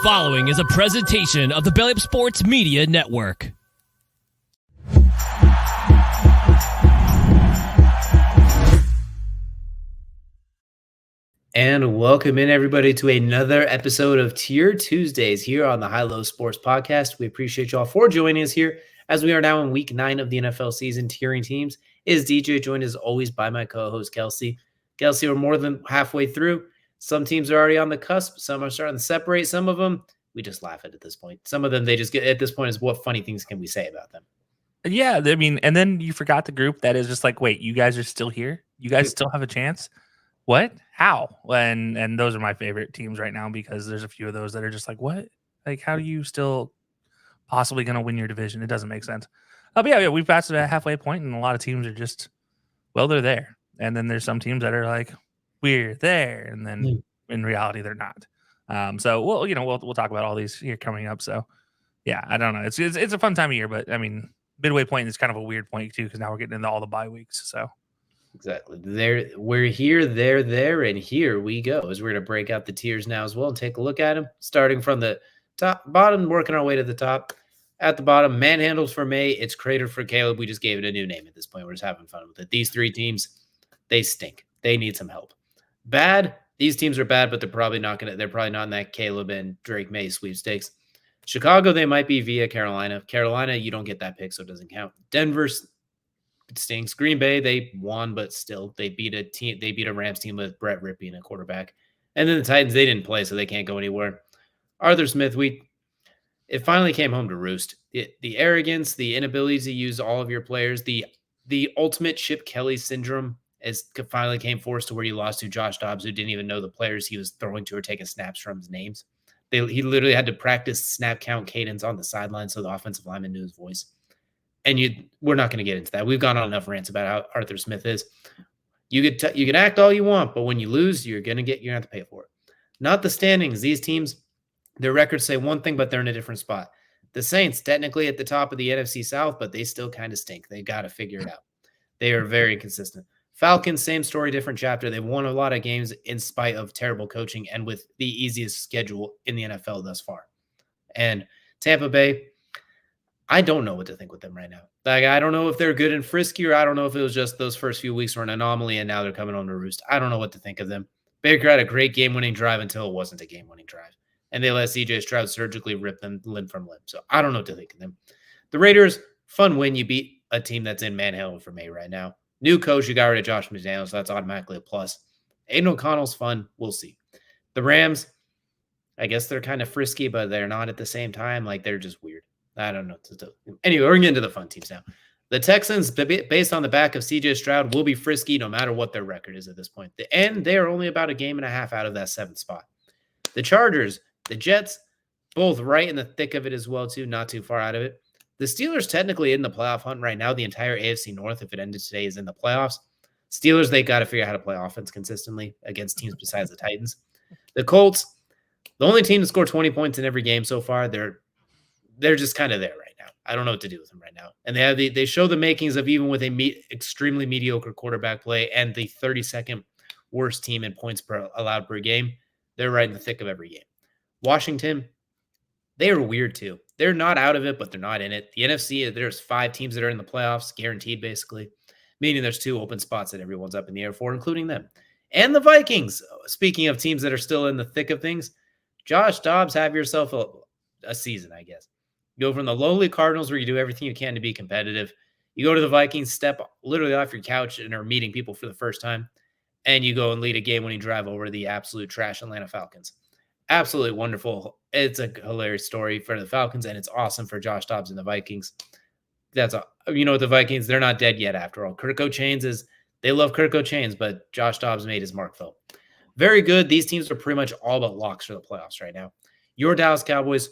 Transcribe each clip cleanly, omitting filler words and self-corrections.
following is a presentation of the Belly Up Sports Media Network. And welcome in, everybody, to another episode of Tier Tuesdays here on the High-Low Sports Podcast. We appreciate y'all for joining us here as we are now in week 9 of the NFL season. Tiering teams is DJ, joined as always by my co-host, Kelsey. Kelsey, we're more than halfway through. Some teams are already on the cusp. Some are starting to separate. Some of them, we just laugh at this point. Some of them, they just get, at this point, is what funny things can we say about them? Yeah, I mean, and then you forgot the group that is just like, wait, you guys are still here? You guys still have a chance? What? How? And those are my favorite teams right now because there's a few of those that are just like, what? Like, how are you still possibly going to win your division? It doesn't make sense. But yeah, we've passed that halfway point, and a lot of teams are just, well, they're there. And then there's some teams that are like, we're there, and then in reality, they're not. So we'll talk about all these here coming up. So yeah, I don't know. It's a fun time of year, but I mean, midway point is kind of a weird point too because now we're getting into all the bye weeks. So. Exactly. We're here, there, and here we go. As we're going to break out the tiers now as well and take a look at them, starting from the bottom, working our way to the top. At the bottom, manhandles for May. It's crater for Caleb. We just gave it a new name at this point. We're just having fun with it. These three teams, they stink. They need some help. Bad. These teams are bad, but they're probably not in that Caleb and Drake May sweepstakes. Chicago, they might be via Carolina. Carolina, you don't get that pick, so it doesn't count. Denver's stinks. Green Bay, they won, but still they beat a Rams team with Brett Rippey and a quarterback. And then the Titans, they didn't play, so they can't go anywhere. Arthur Smith, it finally came home to roost. The arrogance, the inability to use all of your players, the ultimate Chip Kelly syndrome finally came forth to where you lost to Josh Dobbs, who didn't even know the players he was throwing to or taking snaps from his names. He literally had to practice snap count cadence on the sideline so the offensive lineman knew his voice. And we're not going to get into that. We've gone on enough rants about how Arthur Smith is. You can act all you want, but when you lose, you're going to have to pay for it. Not the standings. These teams, their records say one thing, but they're in a different spot. The Saints, technically at the top of the NFC South, but they still kind of stink. They got to figure it out. They are very inconsistent. Falcons, same story, different chapter. They've won a lot of games in spite of terrible coaching and with the easiest schedule in the NFL thus far. And Tampa Bay, I don't know what to think with them right now. Like, I don't know if they're good and frisky, or I don't know if it was just those first few weeks were an anomaly and now they're coming home to roost. I don't know what to think of them. Baker had a great game-winning drive until it wasn't a game-winning drive. And they let CJ Stroud surgically rip them limb from limb. So I don't know what to think of them. The Raiders, fun win. You beat a team that's in manhandle for May right now. New coach, you got rid of Josh McDaniels, so that's automatically a plus. Aiden O'Connell's fun. We'll see. The Rams, I guess they're kind of frisky, but they're not at the same time. Like, they're just weird. I don't know what to do. Anyway, we're getting into the fun teams now. The Texans, based on the back of CJ Stroud, will be frisky no matter what their record is at this point. And they are only about a game and a half out of that 7th spot. The Chargers, the Jets, both right in the thick of it as well, too, not too far out of it. The Steelers technically in the playoff hunt right now. The entire AFC North, if it ended today, is in the playoffs. Steelers, they got to figure out how to play offense consistently against teams besides the Titans. The Colts, the only team to score 20 points in every game so far, they're just kind of there right now. I don't know what to do with them right now. And they show the makings of, even with extremely mediocre quarterback play and the 32nd worst team in points allowed per game, they're right in the thick of every game. Washington, they are weird too. They're not out of it, but they're not in it. The NFC, there's 5 teams that are in the playoffs, guaranteed basically, meaning there's 2 open spots that everyone's up in the air for, including them. And the Vikings, speaking of teams that are still in the thick of things, Josh Dobbs, have yourself a season, I guess. You go from the lowly Cardinals, where you do everything you can to be competitive. You go to the Vikings, step literally off your couch and are meeting people for the first time, and you go and lead a game-winning drive over the absolute trash Atlanta Falcons. Absolutely wonderful. It's a hilarious story for the Falcons, and it's awesome for Josh Dobbs and the Vikings. The Vikings, they're not dead yet after all. They love Kirko Chains, but Josh Dobbs made his mark, though. Very good. These teams are pretty much all but locks for the playoffs right now. Your Dallas Cowboys,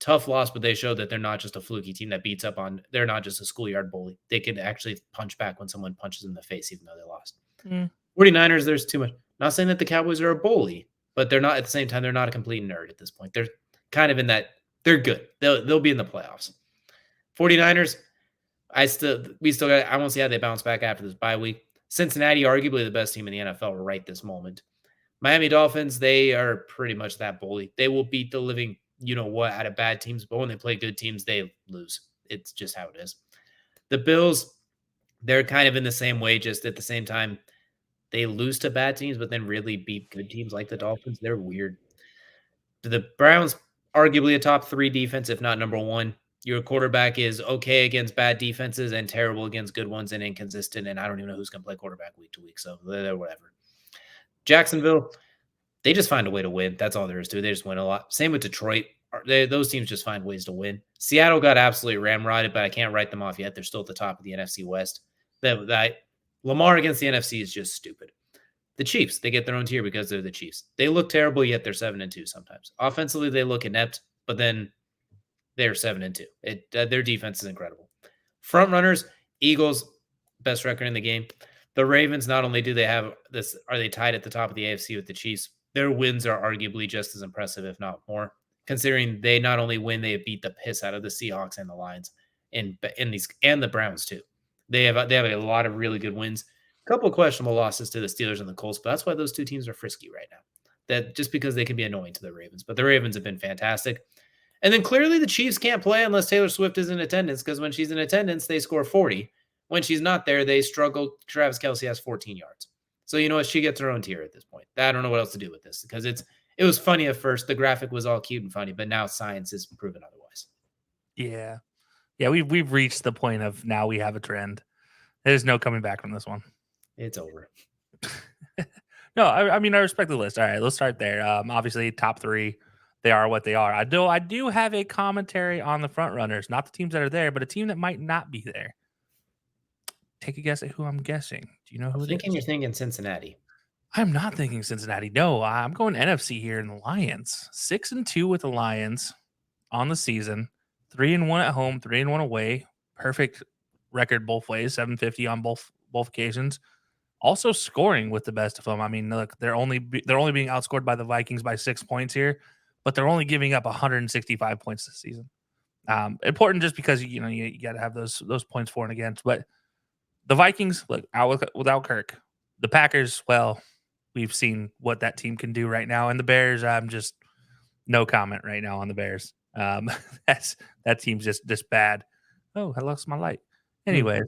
tough loss, but they showed that they're not just a fluky team that beats up on, they're not just a schoolyard bully. They can actually punch back when someone punches them in the face, even though they lost. 49ers, there's too much. Not saying that the Cowboys are a bully, but they're not, at the same time, they're not a complete nerd at this point. They're kind of in that, they're good. They'll be in the playoffs. 49ers, I want to see how they bounce back after this bye week. Cincinnati, arguably the best team in the NFL right this moment. Miami Dolphins, they are pretty much that bully. They will beat the living you know what out of bad teams, but when they play good teams, they lose. It's just how it is. The Bills, they're kind of in the same way, just at the same time, they lose to bad teams, but then really beat good teams like the Dolphins. They're weird. The Browns, arguably a top 3 defense, if not number 1. Your quarterback is okay against bad defenses and terrible against good ones and inconsistent, and I don't even know who's going to play quarterback week to week, so whatever. Jacksonville, they just find a way to win. That's all there is to it. They just win a lot. Same with Detroit. Those teams just find ways to win. Seattle got absolutely ramrodded, but I can't write them off yet. They're still at the top of the NFC West. Lamar against the NFC is just stupid. The Chiefs, they get their own tier because they're the Chiefs. They look terrible, yet they're 7-2 sometimes. Offensively, they look inept, but then they're 7-2. Their defense is incredible. Front runners, Eagles, best record in the game. The Ravens, not only do they have this, are they tied at the top of the AFC with the Chiefs, their wins are arguably just as impressive, if not more, considering they not only win, they beat the piss out of the Seahawks and the Lions and the Browns too. They have a lot of really good wins. A couple of questionable losses to the Steelers and the Colts, but that's why those two teams are frisky right now. That just because they can be annoying to the Ravens, but the Ravens have been fantastic. And then clearly the Chiefs can't play unless Taylor Swift is in attendance, because when she's in attendance, they score 40. When she's not there, they struggle. Travis Kelce has 14 yards. So you know what? She gets her own tier at this point. I don't know what else to do with this, because it was funny at first. The graphic was all cute and funny, but now science has proven otherwise. Yeah. Yeah, we've reached the point of now we have a trend. There's no coming back from this one. It's over. No, I mean, I respect the list. All right, let's start there. Obviously, top 3, they are what they are. I do have a commentary on the front runners, not the teams that are there, but a team that might not be there. Take a guess at who I'm guessing. Do you know who it is? You're thinking Cincinnati. I'm not thinking Cincinnati. No, I'm going NFC here in the Lions. 6-2 with the Lions on the season. 3-1 at home, 3-1 away. Perfect record both ways. 750 on both occasions. Also scoring with the best of them. I mean, look, they're only being outscored by the Vikings by 6 points here, but they're only giving up 165 points this season. Important just because you got to have those points for and against. But the Vikings, look, out without Kirk. The Packers, well, we've seen what that team can do right now. And the Bears, I'm just no comment right now on the Bears. That team's just bad. Oh, I lost my light. Anyways,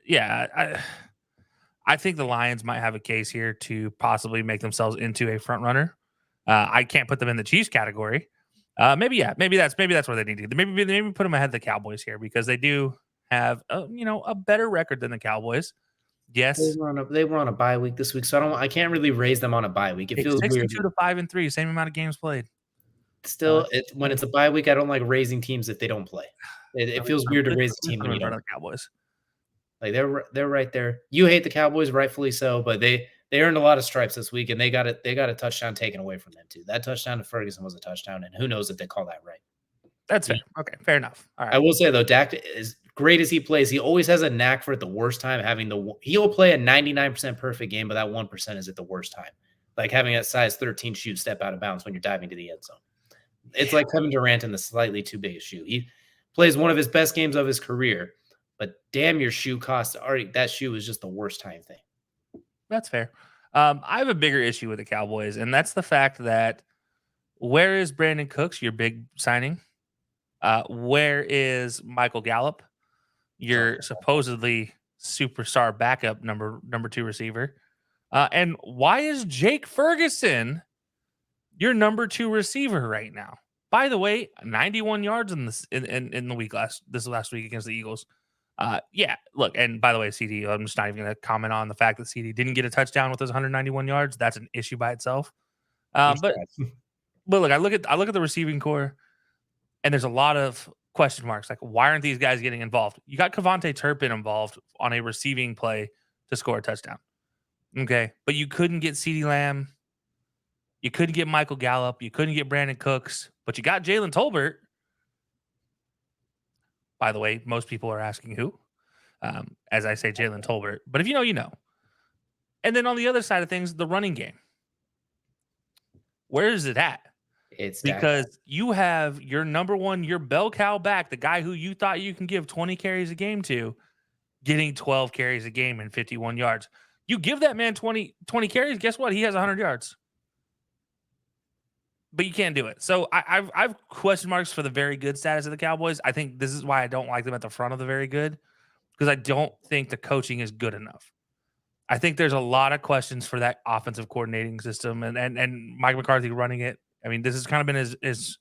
yeah, I think the Lions might have a case here to possibly make themselves into a front runner. I can't put them in the Chiefs category. Maybe that's where they need to. Maybe put them ahead of the Cowboys here, because they do have a better record than the Cowboys. Yes, they were on a bye week this week, so I can't really raise them on a bye week. It feels 6-2 weird. to 5-3, same amount of games played. Still, when it's a bye week, I don't like raising teams if they don't play. It feels weird to raise a team when you don't. Cowboys. Like they're right there. You hate the Cowboys, rightfully so, but they earned a lot of stripes this week, and they got a touchdown taken away from them too. That touchdown to Ferguson was a touchdown, and who knows if they call that right. That's fair. Okay, fair enough. All right. I will say though, Dak, as great as he plays, he always has a knack for at the worst time he'll play a 99% perfect game, but that 1% is at the worst time. Like having that size 13 shoe step out of bounds when you're diving to the end zone. It's like Kevin Durant in the slightly too big a shoe. He plays one of his best games of his career, but damn, your shoe cost already. That shoe is just the worst time thing. That's fair. I have a bigger issue with the Cowboys, and that's the fact that where is Brandon Cooks, your big signing? Where is Michael Gallup, your supposedly superstar backup number 2 receiver? And why is Jake Ferguson your number 2 receiver right now? By the way, 91 yards in the week this last week against the Eagles. Yeah, look, and by the way, CD, I'm just not even going to comment on the fact that CD didn't get a touchdown with those 191 yards. That's an issue by itself. But look, I look at the receiving core, and there's a lot of question marks. Like, why aren't these guys getting involved? You got Kevontae Turpin involved on a receiving play to score a touchdown. Okay, but you couldn't get CeeDee Lamb. You couldn't get Michael Gallup. You couldn't get Brandon Cooks, but you got Jalen Tolbert. By the way, most people are asking who, as I say Jalen Tolbert. But if you know, you know. And then on the other side of things, the running game. Where is it at? It's because you have your number 1, your bell cow back, the guy who you thought you can give 20 carries a game to, getting 12 carries a game and 51 yards. You give that man 20 carries, guess what? He has 100 yards. but you can't do it. So I've question marks for the very good status of the Cowboys. I think this is why I don't like them at the front of the very good, because I don't think the coaching is good enough. I think there's a lot of questions for that offensive coordinating system and Mike McCarthy running it. I mean, this has kind of been his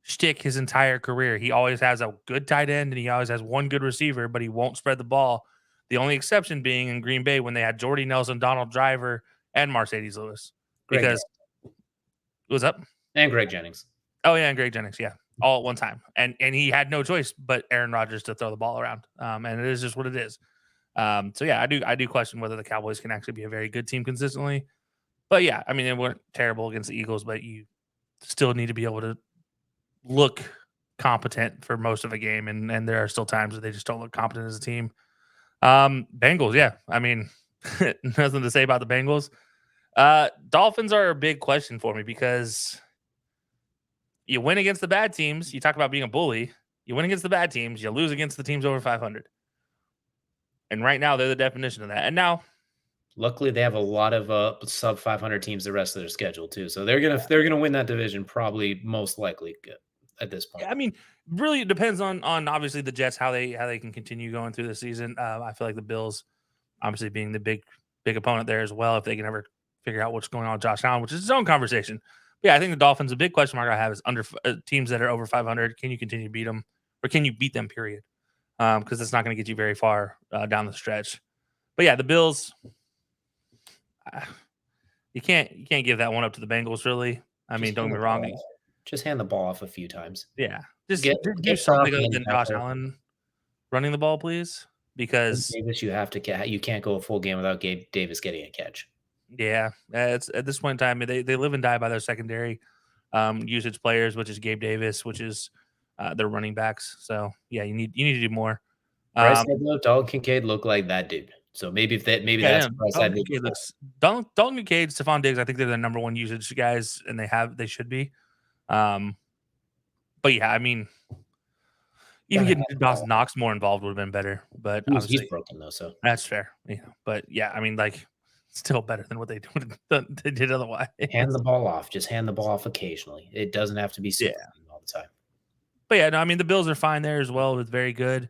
shtick his entire career. He always has a good tight end and he always has one good receiver, but he won't spread the ball. The only exception being in Green Bay when they had Jordy Nelson, Donald Driver, and Mercedes Lewis. Because what's up? And Greg Jennings. Oh yeah, and Greg Jennings, yeah, all at one time, and he had no choice but Aaron Rodgers to throw the ball around, and it is just what it is. So yeah, I do question whether the Cowboys can actually be a very good team consistently, but yeah, I mean they weren't terrible against the Eagles, but you still need to be able to look competent for most of a game, and there are still times that they just don't look competent as a team. Bengals, yeah, I mean nothing to say about the Bengals. Dolphins are a big question for me because you win against the bad teams. You talk about being a bully. You win against the bad teams. You lose against the teams over 500. And right now, they're the definition of that. And now, luckily, they have a lot of sub 500 teams the rest of their schedule too. So they're gonna win that division probably most likely at this point. I mean, really, it depends on obviously the Jets how they can continue going through the season. I feel like the Bills, obviously being the big opponent there as well, if they can ever figure out what's going on with Josh Allen, which is his own conversation. But yeah, I think the Dolphins, a big question mark I have is under teams that are over 500. Can you continue to beat them, or can you beat them? Period. Because it's not going to get you very far down the stretch. But yeah, the Bills, you can't give that one up to the Bengals. Really, I mean, don't get me wrong. Just hand the ball off a few times. Yeah, just do something other than Josh Allen running the ball, please. Because Davis, you can't go a full game without Gabe Davis getting a catch. Yeah, it's at this point in time they live and die by their secondary usage players, which is Gabe Davis, which is their running backs. So yeah, you need to do more. Dalton Kincaid look like that dude. So maybe that's Dalton Kincaid Dalton Kincaid, Stephon Diggs. I think they're the number one usage guys, and they should be. But yeah, I mean, even getting Dawson Knox more involved would have been better. But he's broken though, so that's fair. But yeah, I mean, like, still better than what they did otherwise. Hand the ball off. Just hand the ball off occasionally. It doesn't have to be all the time. But yeah, no, I mean the Bills are fine there as well. It's very good,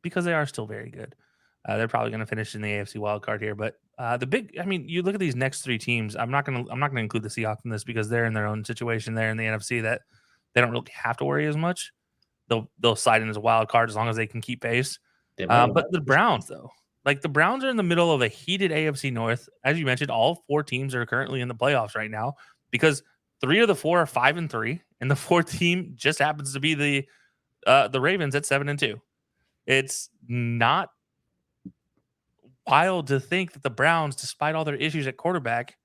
because they are still very good. They're probably going to finish in the AFC wild card here. But you look at these next three teams. I'm not going to include the Seahawks in this because they're in their own situation there in the NFC that they don't really have to worry as much. They'll slide in as a wild card as long as they can keep pace. But the Browns, though, like the Browns are in the middle of a heated AFC North. As you mentioned, all four teams are currently in the playoffs right now because 3 of the 4 are 5-3, and the fourth team just happens to be the Ravens at 7-2. It's not wild to think that the Browns, despite all their issues at quarterback,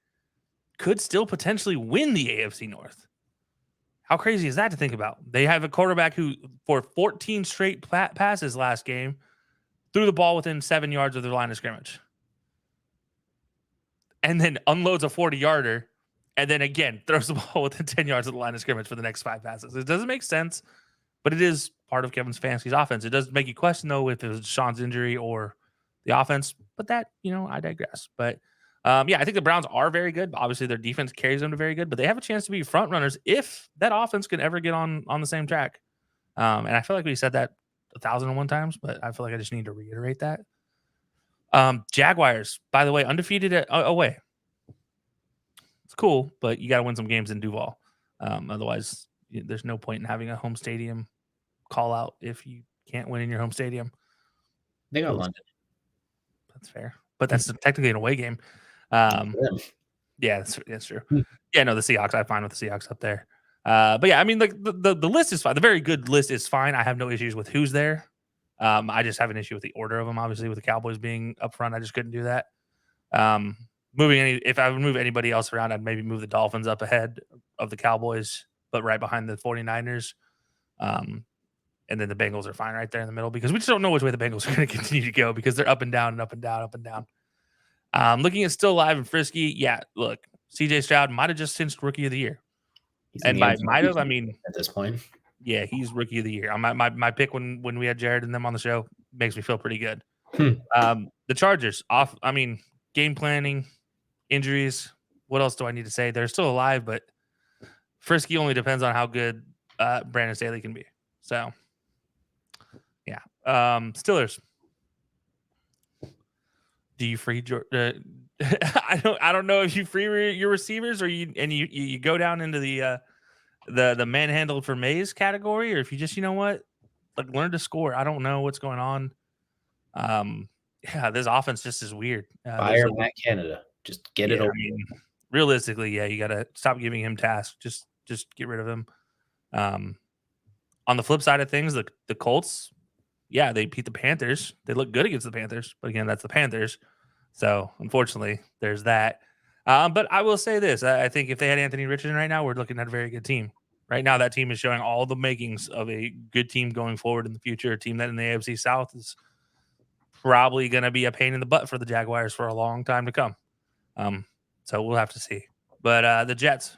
could still potentially win the AFC North. How crazy is that to think about? They have a quarterback who, for 14 straight passes last game, threw the ball within 7 yards of their line of scrimmage. And then unloads a 40-yarder, and then again throws the ball within 10 yards of the line of scrimmage for the next 5 passes. It doesn't make sense, but it is part of Kevin Stefanski's offense. It does make you question, though, if it was Sean's injury or the offense. But that, I digress. But yeah, I think the Browns are very good. Obviously, their defense carries them to very good, but they have a chance to be front runners if that offense can ever get on the same track. And I feel like we said that 1,001 times, but I feel like I just need to reiterate that. Jaguars, by the way, undefeated away. It's cool, but you got to win some games in Duval. Otherwise, there's no point in having a home stadium call out if you can't win in your home stadium. They got London. That's fair, but that's technically an away game. Yeah, that's true. Yeah, no, the Seahawks. I'm fine with the Seahawks up there. But yeah, I mean, like the list is fine. The very good list is fine. I have no issues with who's there. I just have an issue with the order of them. Obviously, with the Cowboys being up front, I just couldn't do that. If I would move anybody else around, I'd maybe move the Dolphins up ahead of the Cowboys, but right behind the 49ers. And then the Bengals are fine right there in the middle because we just don't know which way the Bengals are going to continue to go because they're up and down and up and down, up and down. Looking at still alive and frisky, yeah, look, CJ Stroud might have just cinched Rookie of the Year. And by might have, I mean at this point, yeah, he's Rookie of the Year. My pick when we had Jared and them on the show makes me feel pretty good. The Chargers game planning, injuries. What else do I need to say? They're still alive, but Frisky only depends on how good Brandon Staley can be. So, yeah. Steelers. Do you free I don't know if you free your receivers or you go down into the manhandled for Mays category, or if you just, you know what, like, learn to score. I don't know what's going on. Yeah, this offense just is weird. Fire Matt Canada. Just get it over. I mean, realistically, yeah, you got to stop giving him tasks. Just get rid of him. On the flip side of things, the Colts, yeah, they beat the Panthers. They look good against the Panthers, but again, that's the Panthers. So unfortunately, there's that. But I will say this: I think if they had Anthony Richardson right now, we're looking at a very good team. Right now, that team is showing all the makings of a good team going forward in the future. A team that in the AFC South is probably going to be a pain in the butt for the Jaguars for a long time to come. So we'll have to see. But the Jets,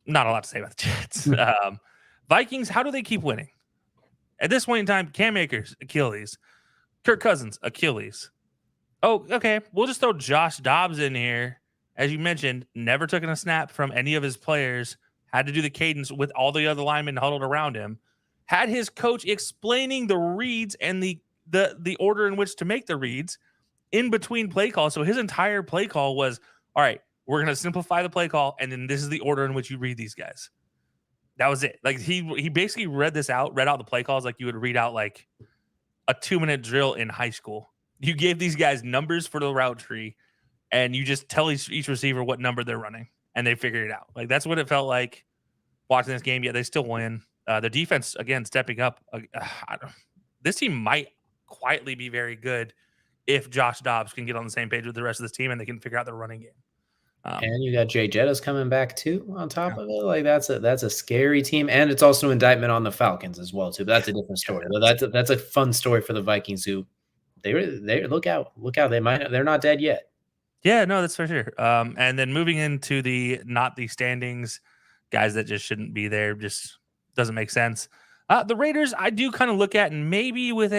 not a lot to say about the Jets. Vikings, how do they keep winning? At this point in time, Cam Akers, Achilles. Kirk Cousins, Achilles. Oh, okay. We'll just throw Josh Dobbs in here. As you mentioned, never took a snap from any of his players. Had to do the cadence with all the other linemen huddled around him. Had his coach explaining the reads and the order in which to make the reads in between play calls. So his entire play call was, all right, we're going to simplify the play call, and then this is the order in which you read these guys. That was it. Like, he basically read out the play calls like you would read out like a 2-minute drill in high school. You gave these guys numbers for the route tree, and you just tell each receiver what number they're running, and they figured it out. Like, that's what it felt like watching this game. Yeah, they still win. The defense, again, stepping up. This team might quietly be very good if Josh Dobbs can get on the same page with the rest of this team and they can figure out their running game. And you got Jay Jettas coming back too on top of it. Like, that's a scary team, and it's also an indictment on the Falcons as well too. But that's a different story. But that's a fun story for the Vikings, who they look out. They're not dead yet. Yeah, no, that's for sure. And then moving into not the standings, guys that just shouldn't be there, just doesn't make sense. The Raiders, I do kind of look at, and maybe with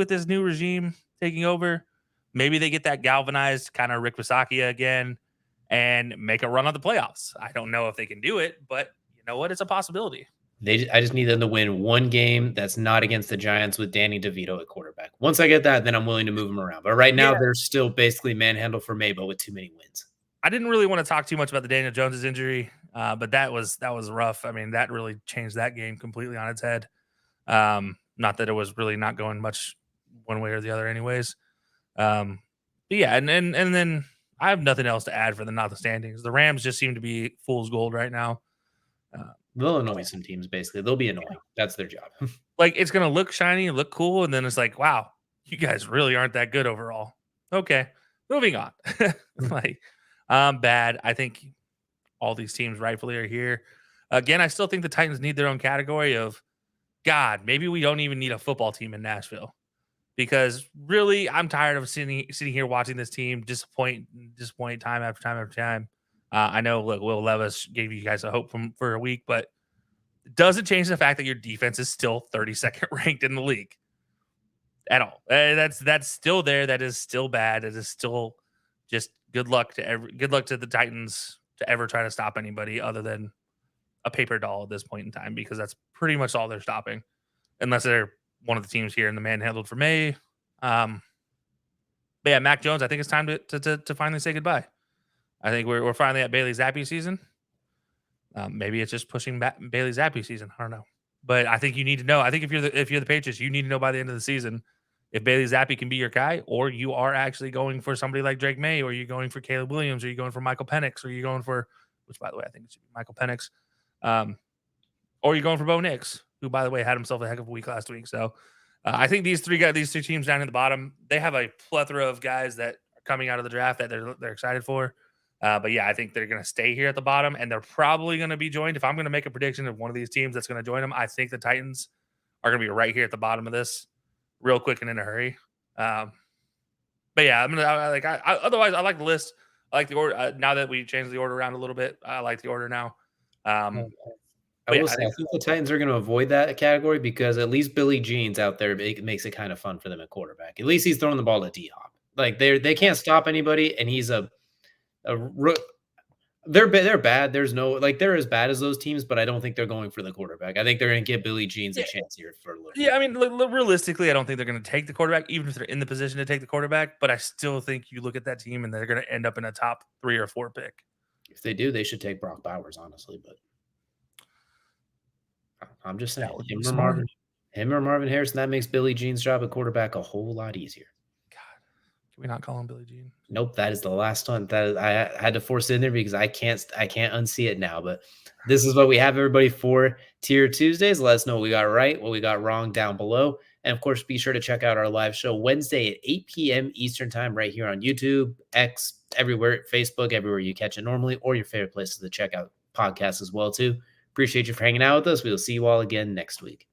this new regime taking over, maybe they get that galvanized kind of Rick Bisaccia again and make a run on the playoffs. I don't know if they can do it, but you know what? It's a possibility. I just need them to win one game that's not against the Giants with Danny DeVito at quarterback. Once I get that, then I'm willing to move them around. But right now, they're still basically manhandled for Mabo with too many wins. I didn't really want to talk too much about the Daniel Jones' injury, but that was rough. I mean, that really changed that game completely on its head. Not that it was really not going much one way or the other anyways. But yeah, and then I have nothing else to add for the standings. The Rams just seem to be fool's gold right now. They'll annoy some teams, basically. They'll be annoying. That's their job. Like, it's going to look shiny and look cool, and then it's like, wow, you guys really aren't that good overall. Okay, moving on. Like, bad. I think all these teams rightfully are here. Again, I still think the Titans need their own category of, God, maybe we don't even need a football team in Nashville. Because really, I'm tired of sitting here watching this team disappoint time after time after time. I know, look, Will Levis gave you guys a hope for a week, but it doesn't change the fact that your defense is still 32nd ranked in the league at all. That's still there. That is still bad. It is still just good luck to the Titans to ever try to stop anybody other than a paper doll at this point in time, because that's pretty much all they're stopping, unless they're one of the teams here in the manhandled for May. But yeah, Mac Jones, I think it's time to finally say goodbye. I think we're finally at Bailey Zappi season. Maybe it's just pushing back Bailey Zappi season. I don't know, but I think you need to know. I think if you're the Patriots, you need to know by the end of the season if Bailey Zappi can be your guy, or you are actually going for somebody like Drake May, or you're going for Caleb Williams, or you're going for Michael Penix, or you're going for, which by the way I think it should be Michael Penix, or you're going for Bo Nix, who by the way had himself a heck of a week last week. So I think these three teams down in the bottom, they have a plethora of guys that are coming out of the draft that they're excited for. But yeah, I think they're going to stay here at the bottom, and they're probably going to be joined. If I'm going to make a prediction of one of these teams that's going to join them, I think the Titans are going to be right here at the bottom of this, real quick and in a hurry. But yeah, otherwise, I like the list. I like the order. Now that we changed the order around a little bit, I like the order now. I think the Titans are going to avoid that category because at least Billy Jean's out there. It makes it kind of fun for them at quarterback. At least he's throwing the ball to D-Hop. Like, they can't stop anybody, and he's a They're bad. There's no they're as bad as those teams, but I don't think they're going for the quarterback. I think they're going to give Billy Jeans a chance here for a little. Yeah, I mean, realistically, I don't think they're going to take the quarterback, even if they're in the position to take the quarterback. But I still think you look at that team and they're going to end up in a top 3 or 4 pick. If they do, they should take Brock Bowers, honestly. But I'm just saying, him or Marvin Harrison, that makes Billy Jean's job at quarterback a whole lot easier. Can we not call him Billy Jean? Nope, that is the last one. I had to force it in there because I can't unsee it now. But this is what we have, everybody, for Tier Tuesdays. Let us know what we got right, what we got wrong down below. And of course, be sure to check out our live show Wednesday at 8 p.m. Eastern time right here on YouTube, X, everywhere, Facebook, everywhere you catch it normally, or your favorite places to check out podcasts as well, too. Appreciate you for hanging out with us. We will see you all again next week.